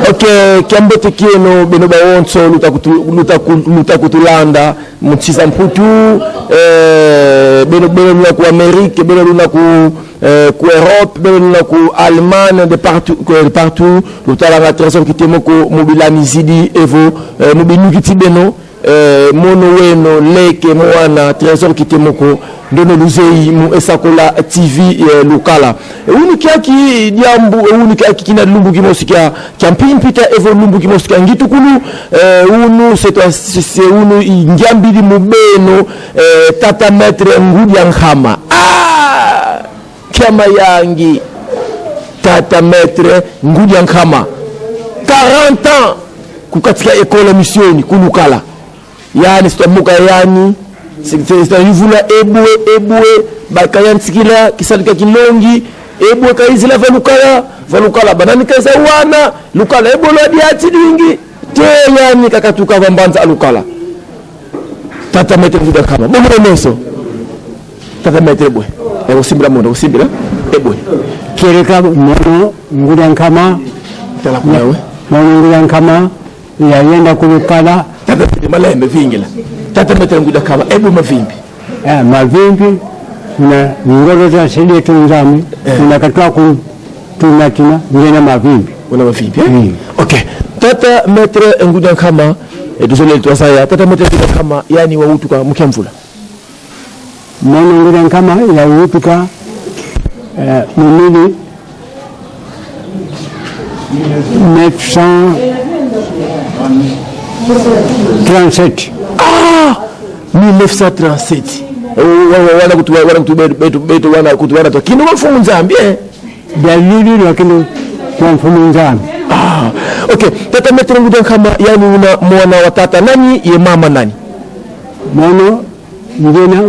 Okay, kiambote kieno beno bawonso luta kutulanda mchisa mputu beno luna ku Amerique, beno luna ku Europe, beno luna ku Allemagne, de partout luta la trésor kitemoko mobilani zidi evo mubinu kitibeno mono weno leke mwana trésor kitemoko ndono luzei mu esakola TV lokala uni kiaki diambu uni kiaki kina lumbu kimosikia campaign pita evo lumbu kimosikia ngitukulu unu c'est unu ngiambili mubeno tata maître ngudi yankhama kiama yangi tata maître ngudi yankhama 40 ans kukatika école missioni kulukala yani sitamuka yani c'est-à-dire ebwe bakayansikila kisalika kilongi ebwe kaizila valukala banani kaisa wana lukala ebolo diati dingi te yani kakatuka vambanza alukala tata maître nguda kama bomo meso tata maître ebwe usimbira mondo usimbira ebwe kireka mono nguda kama tala kunawe mono nguda kama yayenda kulukala tata malembe vingila tata maître nguda kama ebwe mavimbi mavimbi na ngoro za sidi tunzami na katwa ku tunatina ngena mavimbi una mavimbi okay tata maître nguda kama désolé toi ça tata maître nguda kama yani wautuka mkiamvula mono nguda kama ya wautuka mumili 1937 1937 wana kutuwana to kino mfumu nzambi dalili lakini kwa mfumu nzambi okay tata maître nguda kama yani una mwana wa tata nani ye mama nani mono ngena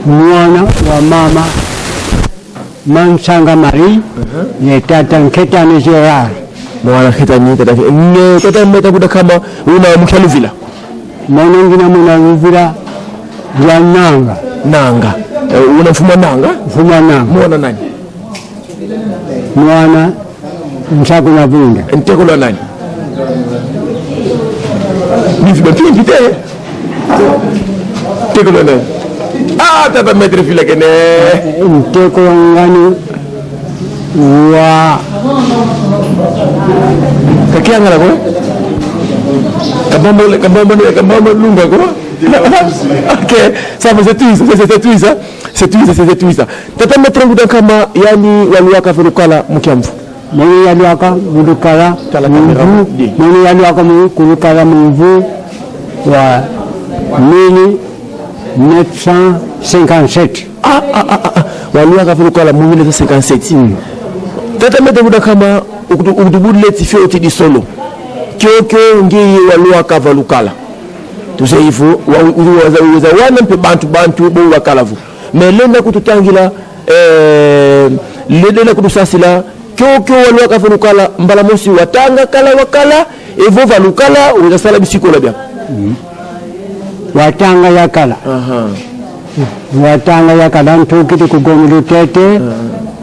mwana wa mama Mansanga Marie ye tata Nketani Gerard mwana Nketani tata maître nguda kama una mkhaluvila mono ngina muna ya nanga unafuma nanga mwana nani mwana msako na vunda nteko la nani nifi bapimpi te nteko la nani tata maître fila kene nteko ngani wa kakianga la ko kabamba lunga ko ok ça c'est tout ça tata maître nguda kama yani waliwaka fulukala mkiamvu mwenye yaliwaka fulukala mwenye yaliwaka fulukala mvu wa 1957 waliwaka fulukala 1957 tata maître nguda kama ukutubudile tifio tidi solo kyo ngiye waliwaka fulukala tuseyifu waza wana mpe bantu bo wakalavu melenda kututangila ledena kutusasila kyo walwaka fulukala mbala mosi watanga kala wakala evo valukala uzasala bisikola bya watanga yakala watanga yakala ntukiti kugomulu tete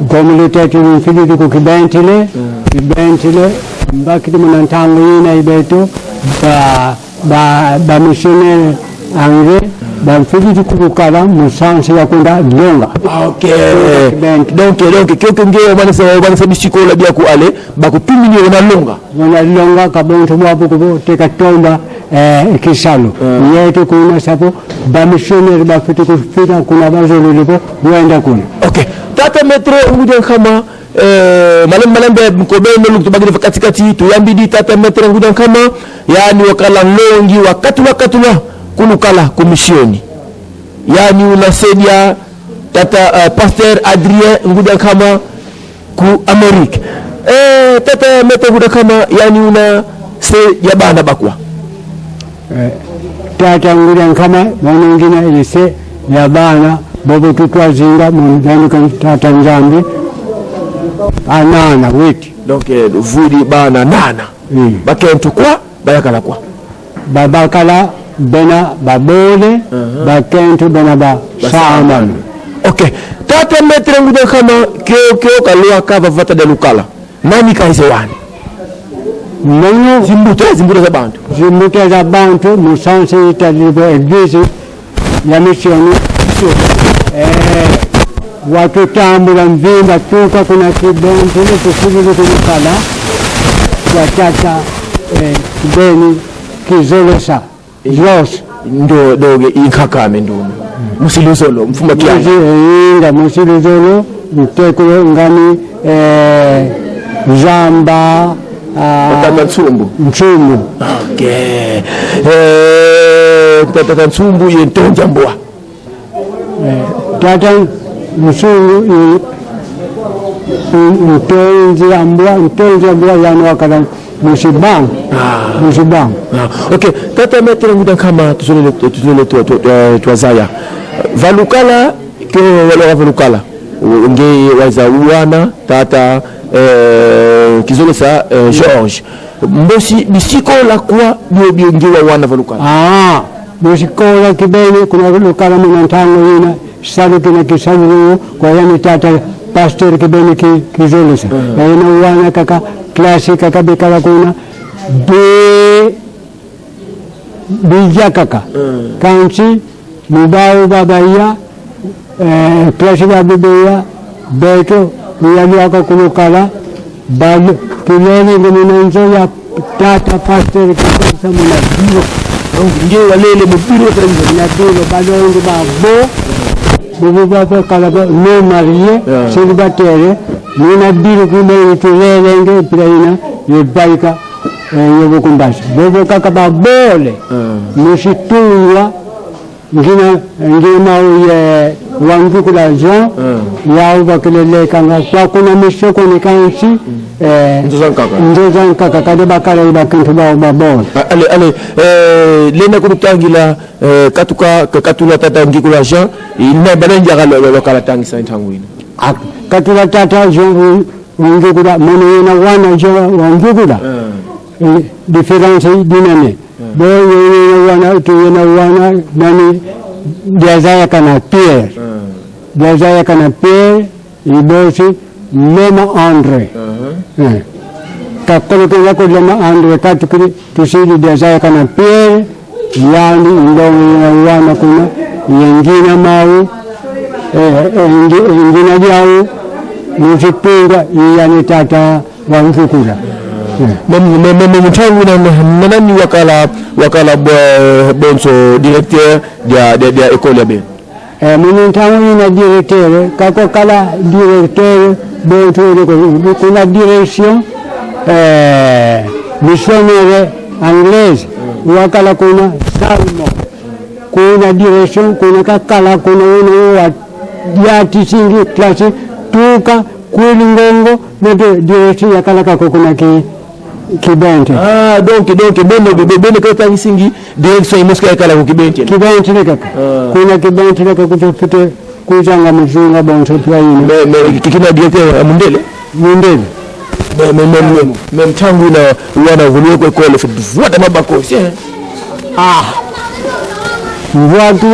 gomulu tete mfili kukibentile mbakiti munantango yina ibeto ba missionnaire anglais ba mfili kulukala musansi yakunda longa okay donc kyo ngeo bana bisikola bya ku ale bakutumini ona longa kabonto mwapo ko teka tomba kisalo yeto kuna sapo ba missionnaire ba fiti kufika kuna bazolo lipo wenda kuna okay tata maître nguda kama malembe mkobeno lukutubagire katikati tuyambidi tata maître nguda kama yani wakala longi wakatula kulukala komisioni yani unasedia tata pasteur Adrien nguda kama ku Amerique tata maître nguda kama yani una se yabana bakwa tata nguda kama mwanongina ilise yabana bobo tutwazinga mundani kan tata nzambi anana weti donc vudi bana nana bakentu kwa bayakala kwa babakala bena babole bakentu bena ba saamana okay tata maître nguda kama kyo kalua kava vata de lukala nani kaise wani Nenyo zimbuto za bantu zimbuto za bantu musanse italibo eglise ya misioni watu tambula mvimba tuka kuna kibenti kusubiri kumukala kwa tata kibeni kizolesa yos ndo doge inkakame nduna musiluzolo mfuma kianga inga musiluzolo mtekulo ngani jamba tata Nsumbu okay tata Nsumbu yentonja mbwa tata Nsumbu ntonja mbwa yani wakala musibang okay tata metre ngudan kama tuzole twazaya valukala ke wala valukala nge waza uwana tata kizolesa George mbosi bisiko la kwa bio ngiwa wana valukala bisiko la kibeni kuna valukala mwantango yina salu kina kisalu kwa yani tata pastor kibeni kizolesa na wana kaka klasi kaka bikala kuna bija kaka kanchi mubao babaya klasi babaya beto yali aka kulukala bal kilele ngeminanzo ya tata pastor kisa muna dio ndio walele mupiro na dio balongo babo babo kala no marie celibatere nina dio kule tulele nge praina yebaika yobo kumbasha bobo kaka babole mushitunga ngina uye wangu kula Jean yao bakilele kanga kwa kuna mishoko ni kanchi ndoza nkaka kade bakala ibakintu babona ale lena kurutangila katula tata ngikula Jean ina balenja kala kala tangisa ntangwini katula tata Jean ngikula mwana ina wana Jean wangikula difference dinane boyo wana tuyena wana nani Diazaya kana Pierre ibosi Lema Andre kakolo kwa Lema Andre katukiri tusili Diazaya kana Pierre yani ndongo wana kuna yengina mau yengina diao nusipinga yani tata wangukula mtangu na nani wakala bonso directeur dia école be mtangu na directeur kako kala directeur bonso kuna direction missionnaire anglaise wakala kuna Salmo kuna direction kuna kakala kuna wa diati singi klasi tuka kulingongo ndio direction yakala kako kuna kibenti donc bene kwa singi direction imoska kala ku kibenti kaka kuna kibenti kaka kutufite kujanga mzunga bonso plaini kikina directeur mundele même tangu na wana vulio kwa école fait voix mabako voatu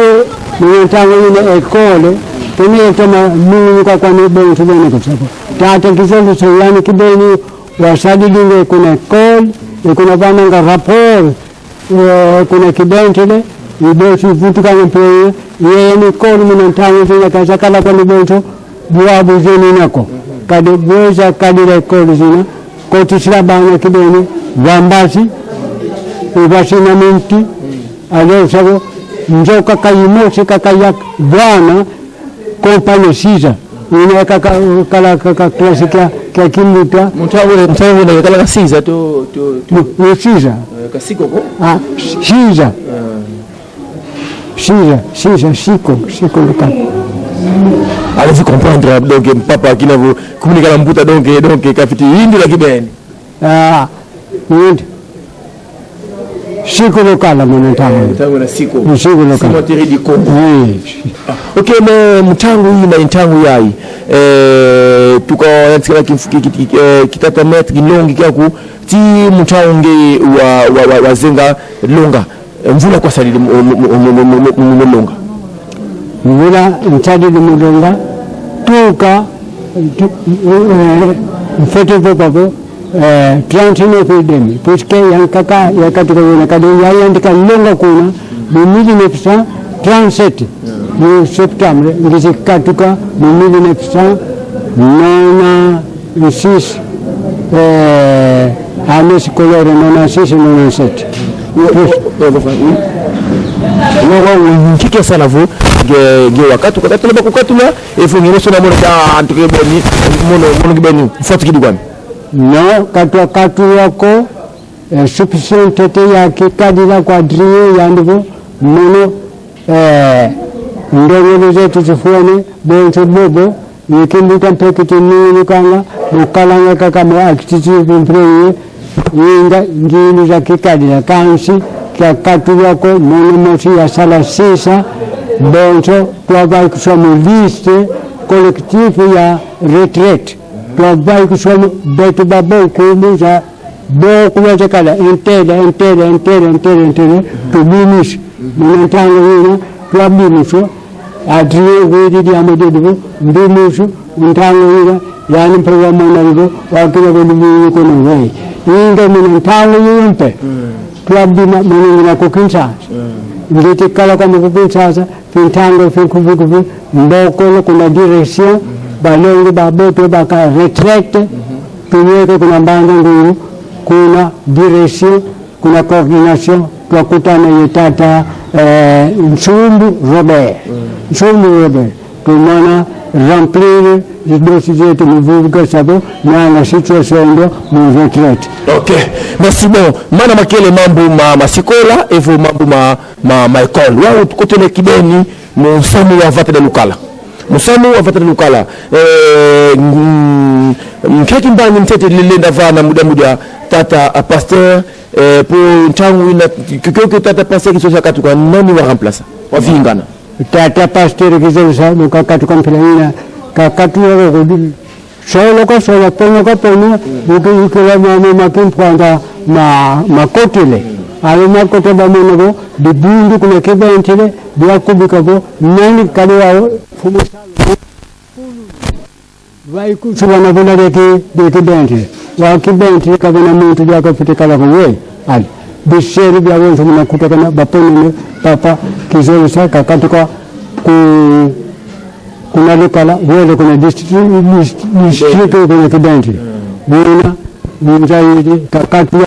ni tangu na école tuni tena mungu kwa ni bonso bene kwa sababu tata kizozo sayani kibeni wasadidinge kuna call kuna bananga rapport kuna kibentele ibosi vutu kama mpoye yeye ni call mnantangu zina kaza kala kwa libonto buabu zeni nako kade boza kadile call zina kotisira bana kibeni wambasi ubasi na minti aleo sabo njoka kayimosi kakayak bwana kompani siza ina kala klasika kwa kimuta mtawe na kala kasiza to siza kasiko ko siza siko luka allez-y comprendre donc papa qui n'a vous communiquer la mbuta donc kafiti hindi la kibeni hindi siko lokala mtangu na siko lokala materi di Congo okay me mtangu hii na mtangu yai tuko natsikala kitata met gilongi kyaku ti mtangu wa zenga longa mvula kwa salili mulonga mvula mtadili mulonga tuka mfete popo 39 epidemi puisque yang kaka ya katika yona kadini ya andika longa kuna 1937 ni septembre ngisi katuka 1996 année scolaire 96-97 kike sana vo ge wakati kwa tatu kukatula efu ngireso na mona ka antuke boni mono gibeni foti kidigwani no katu yako sufficiente yake kadila kwa drie yandivo mono ndongo zetu zifuane bonzo bobo yikimbuka mpekete nini kanga ukalanga kaka mo active improve yinga ngini za kikadila kansi kia katu yako mono mosi ya sala sisa bonzo kwa kusoma liste collective ya retraite kwa kusoma betu babo kubuza bo kuwacha kala entele tubinis mnantango yina tuabinisho adriye wedi di amedido binisho ntango yina yani programu nalibo wakila bodi ko no way inga mnantango yimpe tuabina mningina ko kinsa ngiti kala kwa mkukinsa pintango fikubuku mboko kuna direction balongo baboto baka retraite tunyeke kuna mbanga nguru kuna direction kuna coordination kwa kutana yetata Nsumbu Robert tumana remplir les dossiers de nouveau sabo na la situation de mon retraite. OK, merci bon. Mana makele mambo masikola evo mambo ma école. Wa kutone kibeni musamu wa vata de lukala. Mkeki mbani mtete lilenda vana muda tata pasteur pour ntangu ina kiko tata pasteur kisosa katuka nani wa remplacer wavingana tata pasteur kisosa mukakatu kampelina kakatu wa godili solo ko pono ukikela mama makimpanda makotele ale makote ba mono de bundu kuna kibentele bya kubikabo nani kalwa fumusalo vai kusubana bona de kibentele wa kibentele kabona muntu yako fitikala ko we ali biseri bya wonso na kutakana bapono papa kizolo saka katuka kuna lokala wele kuna district kuna kibentele bona munjaidi kakatu me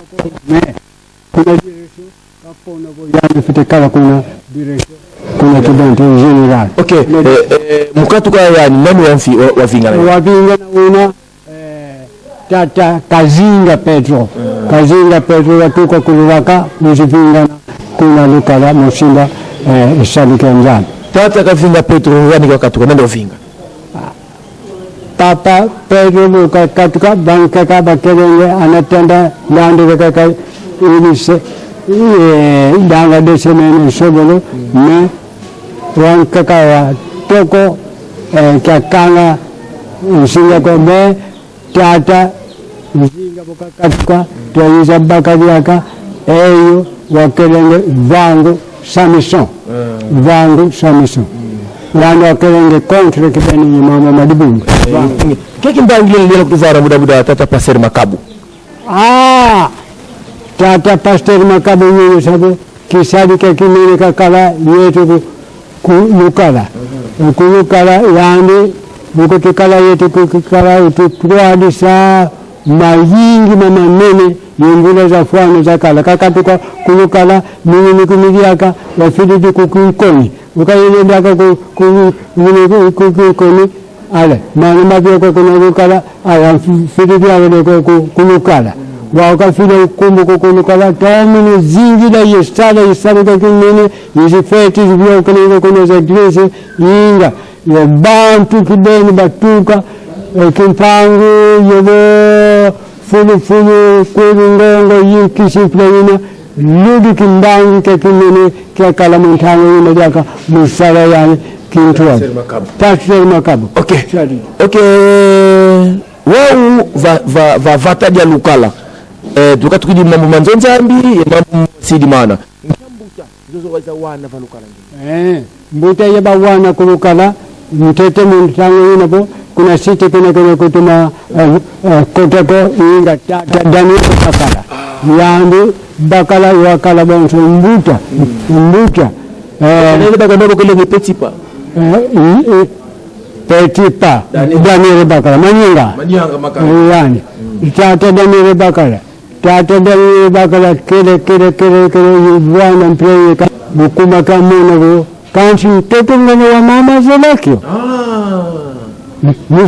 kuna direction kapono bo yani fitikala kuna direction kuna kibentele general. OK, mukatu kwa yani nani wavingana una tata Kazinga Petro watuka kuluraka muzivingana kuna lukala musimba isabika njana tata Kazinga Petro yani kwa katuka nende wavinga papa Pedro luka katuka banka kaba kelenge anatenda ndande kaka ilise danga desemene sobolo me wanka kawa toko kakanga singa ko me tata mzinga bokakatuka tuiza bakadiaka eyo wakelenge vangu samison rando wakelenge contre kibeni mama madibunga keki mbangile ndio kutuvara muda tata pasteur Makabu tata pasteur Makabu yeye sababu kisadi kekimene kakala yetu kulukala yani buko kikala yetu kukala utuadisa mayingi mama nene yengula za fwana za kala kakatuka kulukala mimi kumiliaka wafidi kukukoni ukayele ndaka kukukoni ale mama mabio kuna kulukala aya fidi ya kulukala wakafile kumbuko kulukala tamini zingira yestala isabika kinene yizifeti zibio kuna za glese yinga ya bantu kibeni batuka kimpangu yobo fulu kulungongo yikisifleina ludi kimbangi kekimene kia kalamontango yina jaka musala yani kintuwa pasteur Makabu. OK wau va vata dia lukala tukatukidi mambo manzonzambi ya mambo sidi mana mbuta zozo waza wana va lukala mbuta yeba wana kulukala mtete muntango yina bo kuna siti kene kutuma koteko inga tata Daniel Bakala yandu Bakala wakala bonso mbuta Daniel Bakala ko le petit pas Daniel Bakala manyanga makala yani tata Daniel Bakala kere bwana mpeye bukuma kamuna kanchi toto ngana wa mama zelakio